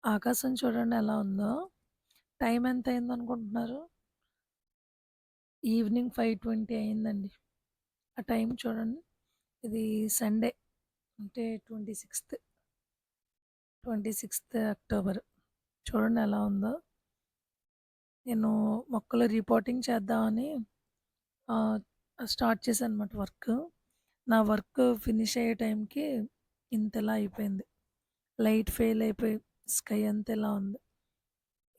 ఆకాశం చూడండి ఎలా ఉందో. టైం ఎంత అయిందనుకుంటున్నారు? ఈవినింగ్ 5:20 అయిందండి. ఆ టైం చూడండి. ఇది సండే అంటే 26థ్ అక్టోబర్. చూడండి ఎలా ఉందో. నేను మొక్కలు రిపోర్టింగ్ చేద్దామని ఆహ్, స్టార్ట్ చేశాననమాట వర్క్. నా వర్క్ ఫినిష్ అయ్యే టైంకి ఇంతలా అయిపోయింది. లైట్ ఫెయిల్ అయిపోయి స్కై అంతా ఇలా ఉంది.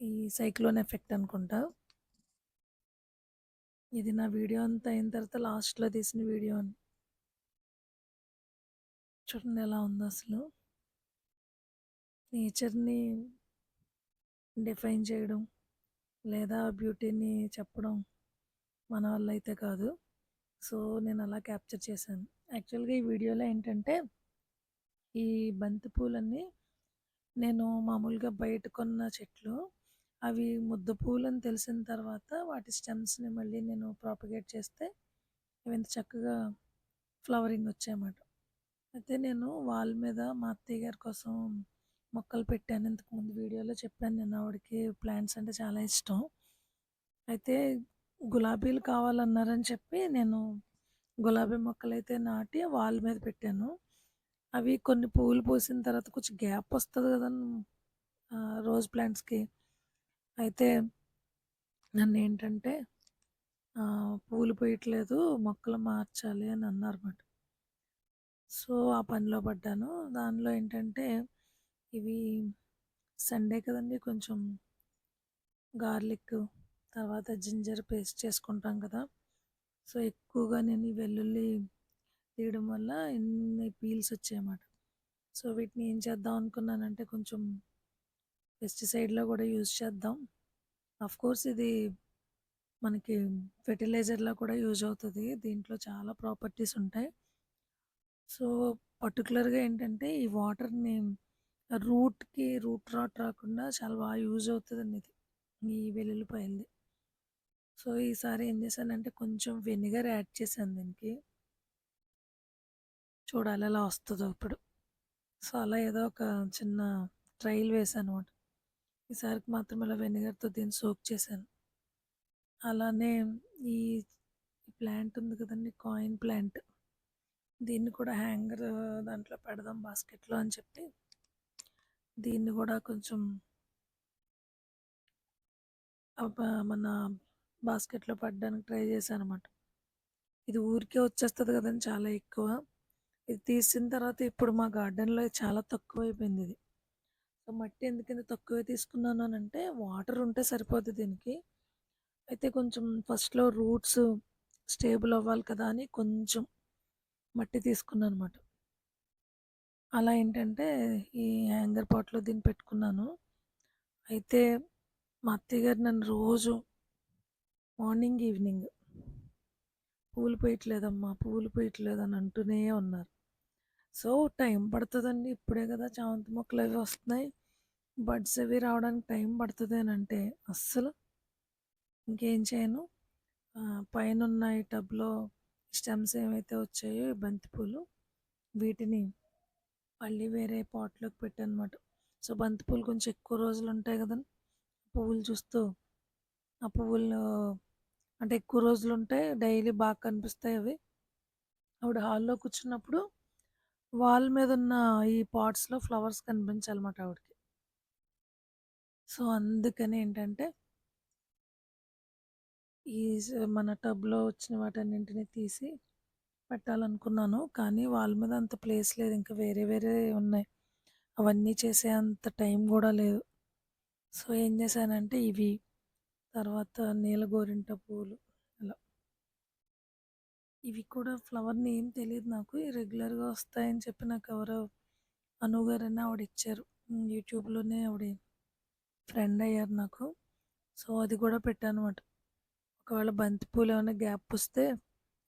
ఈ సైక్లోన్ ఎఫెక్ట్ అనుకుంటా. ఇది నా వీడియో అంతా అయిన తర్వాత లాస్ట్‌లో తీసిన వీడియో అని. చూడండి ఎలా ఉందో అసలు. నేచర్‌ని డిఫైన్ చేయడం, లేదా బ్యూటీని చెప్పడం మన వల్ల అయితే కాదు. సో, నేను అలా క్యాప్చర్ చేశాను. యాక్చువల్‌గా ఈ వీడియోలో ఏంటంటే, ఈ బంతి పూలన్నీ నేను మామూలుగా బయట కొన్న చెట్లు. అవి ముద్ద పూలని తెలిసిన తర్వాత వాటి స్టెమ్స్‌ని మళ్ళీ నేను ప్రాపగేట్ చేస్తే, ఇవి ఇంత చక్కగా ఫ్లవరింగ్ వచ్చాయన్నమాట. అయితే నేను వాల్ మీద మా అత్తయ్య గారి కోసం మొక్కలు పెట్టాను. ఇంతకుముందు వీడియోలో చెప్పాను నేను ఆవిడకి ప్లాంట్స్ అంటే చాలా ఇష్టం. అయితే గులాబీలు కావాలన్నారని చెప్పి నేను గులాబీ మొక్కలైతే నాటి వాల్ మీద పెట్టాను. అవి కొన్ని పువ్వులు పూసిన తర్వాత కొంచెం గ్యాప్ వస్తది కదండీ! రోజ్ ప్లాంట్స్‌కి. అయితే నన్నేంటంటే "పూలు పూయట్లేదు, మొక్కలు మార్చాలి" అని అన్నారన్నమాట. సో, ఆ పనిలో పడ్డాను. దానిలో ఏంటంటే ఇవి సండే కదండీ! కొంచెం గార్లిక్, తర్వాత జింజర్ పేస్ట్ చేసుకుంటాం కదా! సో, ఎక్కువగా నేను ఈ వెల్లుల్లి తీయడం వల్ల ఇన్ని పీల్స్ వచ్చాయన్నమాట. సో, వీటిని ఏం చేద్దాం అనుకున్నానంటే కొంచెం పెస్టిసైడ్‌లో కూడా యూజ్ చేద్దాం. ఆఫ్‌కోర్స్ ఇది మనకి ఫెర్టిలైజర్‌లా కూడా యూజ్ అవుతది. దీంట్లో చాలా ప్రాపర్టీస్ ఉంటాయి. సో, పర్టిక్యులర్‌గా ఏంటంటే ఈ వాటర్‌ని రూట్ రాట్ రాకుండా చాలా బాగా యూజ్ అవుతదండి ఇది. ఈ వెల్లుల్లిపాయలది. సో, ఈసారి ఏం చేశానంటే కొంచెం వెనిగర్ యాడ్ చేశాను దీనికి. చూడాలి ఎలా వస్తదో ఇప్పుడు. సో, అలా ఏదో ఒక చిన్న ట్రైల్ వేశానన్నమాట. ఈసారికి మాత్రం ఇలా వెనిగర్‌తో దీన్ని సోక్ చేశాను. అలానే ఈ ప్లాంట్ ఉంది కదండీ! Coin plant. దీన్ని కూడా హ్యాంగర్ దాంట్లో పెడదాం బాస్కెట్‌లో అని చెప్పి దీన్ని కూడా కొంచెం మన బాస్కెట్‌లో పడడానికి ట్రై చేశానన్నమాట. ఇది ఊరికే వచ్చేస్తది కదండీ చాలా ఎక్కువ. ఇది తీసిన తర్వాత ఇప్పుడు మా గార్డెన్‌లో చాలా తక్కువైపోయింది ఇది. సో, మట్టి ఎందుకింత తక్కువే తీసుకున్నాను అనంటే వాటర్ ఉంటే సరిపోద్ది దీనికి. అయితే కొంచెం ఫస్ట్‌లో రూట్స్ స్టేబుల్ అవ్వాలి కదా అని కొంచెం మట్టి తీసుకున్నానన్నమాట. అలా ఏంటంటే ఈ హ్యాంగర్ పాట్‌లో దీన్ని పెట్టుకున్నాను. అయితే మా అత్తయ్య గారు నన్ను రోజు మార్నింగ్, ఈవినింగ్ "పూలు పూయట్లేదమ్మా, పూలు పూయట్లేదు" అని అంటూనే ఉన్నారు. సో, టైం పడతదండి. ఇప్పుడే కదా చామంతి మొక్కలవి వస్తున్నాయి. బడ్స్ అవి రావడానికి టైం పడతది అనంటే అస్సలు ఇంకేం చేయను. పైనున్న ఈ టబ్‌లో స్టెమ్స్ ఏవైతే వచ్చాయో ఈ బంతి పూలు వీటిని మళ్ళీ వేరే పాట్‌లోకి పెట్టానన్నమాట. సో, బంతి పూలు కొంచెం ఎక్కువ రోజులుంటాయి గదండీ! పువ్వులు చూస్తూ ఆ పువ్వులు అంటే ఎక్కువ రోజులుంటాయి. డైలీ బాగా కనిపిస్తాయి అవి. ఆవిడ హాల్‌లో కూర్చున్నప్పుడు వాల్ మీదున్న ఈ పాట్స్‌లో ఫ్లవర్స్ కనిపించాలన్నమాట ఆవిడకి. సో, అందుకని ఏంటంటే ఈ మన టబ్‌లో వచ్చిన వాటన్నింటిని తీసి పెట్టాలనుకున్నాను. కానీ వాల్ మీద అంత ప్లేస్ లేదు. ఇంకా వేరే వేరే ఉన్నాయి. అవన్నీ చేసే అంత టైం గూడా లేదు. సో, ఏం చేశానంటే ఇవి, తర్వాత నీల గోరింట పూలు అలా. ఇవి కూడా ఫ్లవర్ నేమ్ తెలీదు నాకు. రెగ్యులర్‌గా వస్తాయని చెప్పి నాకెవరో అను గారని ఆవిడిచ్చారు. యూట్యూబ్‌లోనే ఆవిడ ఫ్రెండ్ అయ్యారు నాకు. సో, అది కూడా పెట్టానన్నమాట. ఒకవేళ బంతి పూలు ఏమైనా గ్యాప్ వస్తే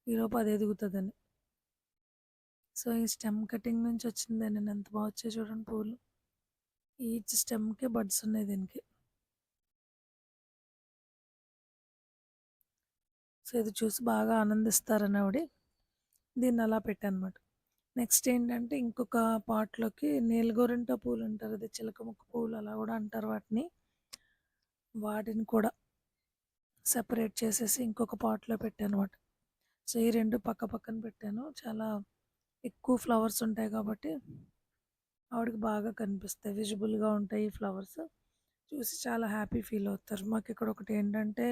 ఈలోపు అది ఎదుగుతదని. సో, ఈ స్టెమ్ కటింగ్ నుంచి వచ్చిందేనండి. ఎంత బా వచ్చాయో చూడండి పూలు. ఈచ్ స్టెమ్‌కి బడ్స్ ఉన్నాయి దీనికి. సో, ఇది చూసి బాగా ఆనందిస్తారని ఆవిడ దీన్ని అలా పెట్టానన్నమాట. నెక్స్ట్ ఏంటంటే ఇంకొక పాట్‌లోకి నీలగోరింట పూలుంటారు. అదే చిలకముక్క పూలు అలా గూడా అంటారు వాటిని. వాటిని కూడా సెపరేట్ చేసేసి ఇంకొక పాట్‌లో పెట్టానన్నమాట. సో, ఈ 2 పక్క పక్కన పెట్టాను. చాలా ఎక్కువ ఫ్లవర్స్ ఉంటాయి కాబట్టి ఆవిడకి బాగా కనిపిస్తాయి. విజిబుల్‌గా ఉంటాయి ఈ ఫ్లవర్స్. చూసి చాలా హ్యాపీ ఫీల్ అవుతారు. మాకిక్కడ ఒకటేంటంటే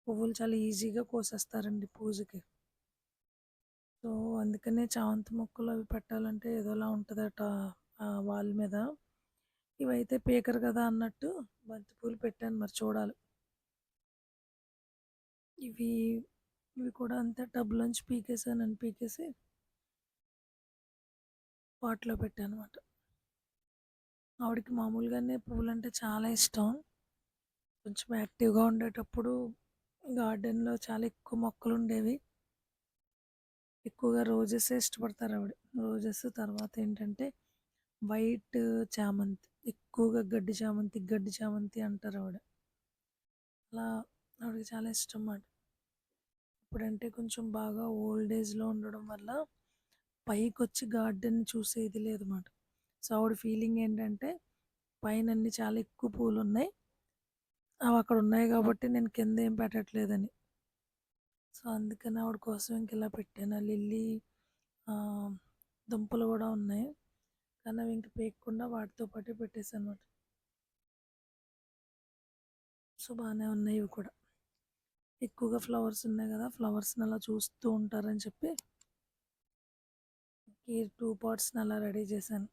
పువ్వులు చాలా ఈజీగా కోసేస్తారండి పూజకి. సో, అందుకనే చామంతి మొక్కలు అవి పెట్టాలంటే ఏదోలా ఉంటదట వాల్ మీద. ఇవైతే పీకరు కదా అన్నట్టు బంతి పూలు పెట్టాను మరి చూడాలి. ఇవి ఇవి కూడా అంతే టబ్‌లోంచి పీకేసానండి. పీకేసి పాట్‌లో పెట్టానన్నమాట. ఆవిడకి మామూలుగానే పువ్వులంటే చాలా ఇష్టం. కొంచెం యాక్టివ్‌గా ఉండేటప్పుడు గార్డెన్‌లో చాలా ఎక్కువ మొక్కలుండేవి. ఎక్కువగా రోజెసే ఇష్టపడతారావిడ. రోజెస్ తర్వాత ఏంటంటే వైట్ చామంతి. ఎక్కువగా గడ్డి చామంతి అంటారావిడ. అలా ఆవిడకి చాలా ఇష్టం మాట. ఇప్పుడంటే కొంచెం బాగా ఓల్డ్ ఏజ్‌లో ఉండడం వల్ల పైకొచ్చి గార్డెన్ చూసేది లేదు మాట. సో, ఆవిడ ఫీలింగ్ ఏంటంటే పైనన్ని చాలా ఎక్కువ పూలున్నాయి. అవక్కడున్నాయి గాబట్టి నేను కిందేం పెట్టట్లేదని. సో, అందుకని ఆవిడ కోసం ఇంకిలా పెట్టాను. లిల్లీ ఆహ్, దుంపలు గూడా ఉన్నాయి. కానీ అవి ఇంక పీకకుండా వాటితో పాటే పెట్టేసానమాట. సో, బానే ఉన్నాయి ఇవి కూడా. ఎక్కువగా ఫ్లవర్స్ ఉన్నాయి గదా! ఫ్లవర్స్‌ని అలా చూస్తూ ఉంటారని చెప్పి ఈ 2 పాట్స్‌ని అలా రెడీ చేశాను.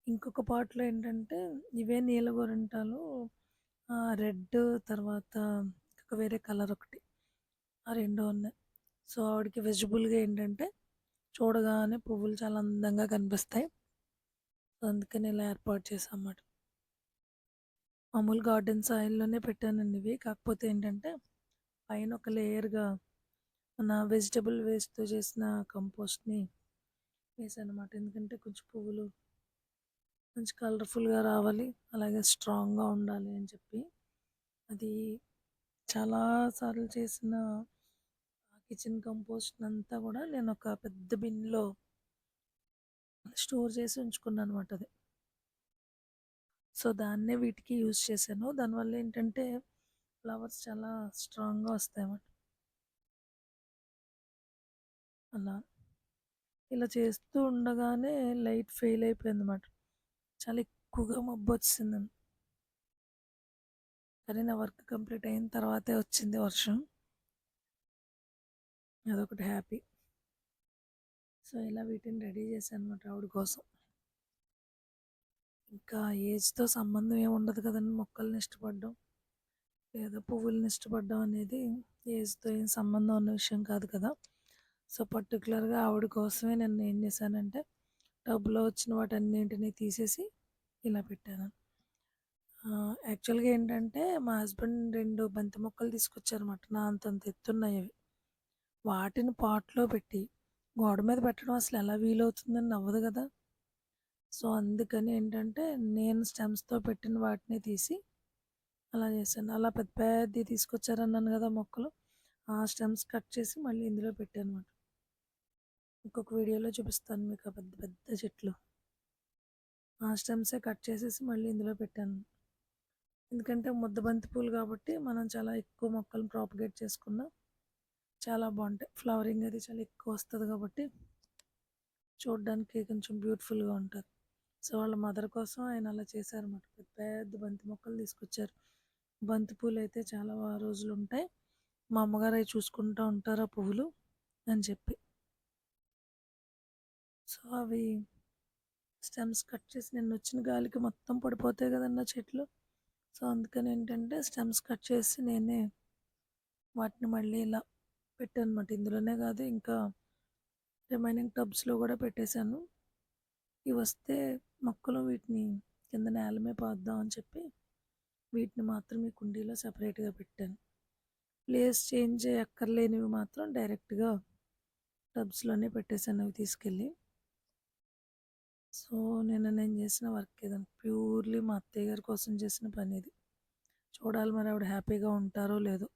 ఇంకొక పాట్‌లో ఏంటంటే ఇవే నీలగోరింటాలు రెడ్ తర్వాత ఇంకొక వేరే కలర్ ఒకటి. ఆ 2 ఉన్నాయి. సో, ఆవిడకి విజిబుల్‌గా ఏంటంటే చూడగానే పువ్వులు చాలా అందంగా కనిపిస్తాయి. సో, అందుకని ఇలా ఏర్పాటు చేశామన్నమాట. మామూలు గార్డెన్ సాయిల్‌లోనే పెట్టానండి ఇవి. కాకపోతే ఏంటంటే పైన ఒక లేయర్‌గా మన వెజిటబుల్ వేస్ట్‌తో చేసిన కంపోస్ట్‌ని వేసానన్నమాట. ఎందుకంటే కొంచెం పువ్వులు మంచి కలర్‌ఫుల్‌గా రావాలి. అలాగే స్ట్రాంగ్‌గా ఉండాలి అని చెప్పి. అది చాలా సార్లు చేసిన కిచెన్ కంపోస్ట్‌నంతా గూడా నేనొక పెద్ద బిన్‌లో స్టోర్ చేసి ఉంచుకున్నానన్నమాట అది. సో, దాన్నే వీటికి యూజ్ చేశాను. దానివల్ల ఏంటంటే ఫ్లవర్స్ చాలా స్ట్రాంగ్‌గా వస్తాయన్నమాట. అలా. ఇలా చేస్తూ ఉండగానే లైట్ ఫెయిల్ అయిపోయిందన్నమాట. చాలా ఎక్కువగా మబ్బొచ్చేసిందండి. కానీ నా వర్క్ కంప్లీట్ అయిన తర్వాతే వచ్చింది వర్షం. అదొకటి హ్యాపీ. సో, ఇలా వీటిని రెడీ చేశానన్నమాట ఆవిడ కోసం. ఇంకా ఏజ్‌తో సంబంధం ఏమి ఉండదు కదండీ! మొక్కల్ని ఇష్టపడడం లేదా పువ్వుల్ని ఇష్టపడడం అనేది ఏజ్‌తో ఏం సంబంధం ఉన్న విషయం కాదు కదా! సో, పర్టిక్యులర్‌గా ఆవిడ కోసమే నేను ఏం చేశానంటే టబ్‌లో వచ్చిన వాటన్నింటిని తీసేసి ఇలా పెట్టాను. యాక్చువల్‌గా ఏంటంటే మా హస్బెండ్ 2 బంతి మొక్కలు తీసుకొచ్చారన్నమాట. నా అంతంత ఎత్తున్నయి అవి. వాటిని పాట్‌లో పెట్టి గోడ మీద పెట్టడం అసలు ఎలా వీలవుతుందండి అవ్వదు కదా! సో, అందుకని ఏంటంటే నేను స్టెమ్స్‌తో పెట్టిన వాటిని తీసి అలా చేశాను. అలా పెద్ద పెద్దయి తీసుకొచ్చారన్నాను కదా మొక్కలు. ఆ స్టెమ్స్ కట్ చేసి మళ్ళీ ఇందులో పెట్టానన్నమాట. ఇంకొక వీడియోలో చూపిస్తాను మీకు ఆ పెద్ద పెద్ద చెట్లు. ఆ స్టెమ్సే కట్ చేసేసి మళ్ళీ ఇందులో పెట్టాను. ఎందుకంటే ముద్ద బంతి పూలు కాబట్టి మనం చాలా ఎక్కువ మొక్కలను ప్రాపగేట్ చేసుకున్నా చాలా బాగుంటాయి. ఫ్లవరింగ్ అది చాలా ఎక్కువ వస్తది కాబట్టి చూడడానికి కొంచెం బ్యూటిఫుల్‌గా ఉంటది. సో, వాళ్ళ మదర్ కోసం ఆయన అలా చేశారన్నమాట. పెద్ద పెద్ద బంతి మొక్కలు తీసుకొచ్చారు. బంతి పూలైతే చాలా రోజులుంటాయి. మా అమ్మగారు అయి చూసుకుంటా ఉంటారు ఆ పువ్వులు అని చెప్పి. సో, అవి స్టెమ్స్ కట్ చేసి నిన్నొచ్చిన గాలికి మొత్తం పడిపోతాయి కదండీ ఆ చెట్లు. సో, అందుకని ఏంటంటే స్టెమ్స్ కట్ చేసి నేనే వాటిని మళ్ళీ ఇలా పెట్టానన్నమాట. ఇందులోనే కాదు ఇంకా రిమైనింగ్ టబ్స్‌లో కూడా పెట్టేశాను. ఇవొస్తే మొక్కలు వీటిని కింద నేల మీద పాతుదాం అని చెప్పి వీటిని మాత్రం ఈ కుండీలో సెపరేట్‌గా పెట్టాను. ప్లేస్ చేంజ్ చేయక్కర్లేనివి మాత్రం డైరెక్ట్‌గా టబ్స్‌లోనే పెట్టేసాను అవి తీసుకెళ్ళి. సో, నేను చేసిన వర్క్ ఇదండి. ప్యూర్‌లీ మా అత్తయ్య గారి కోసం చేసిన పనిది. చూడాలి మరి ఆవిడ హ్యాపీగా ఉంటారో లేదో.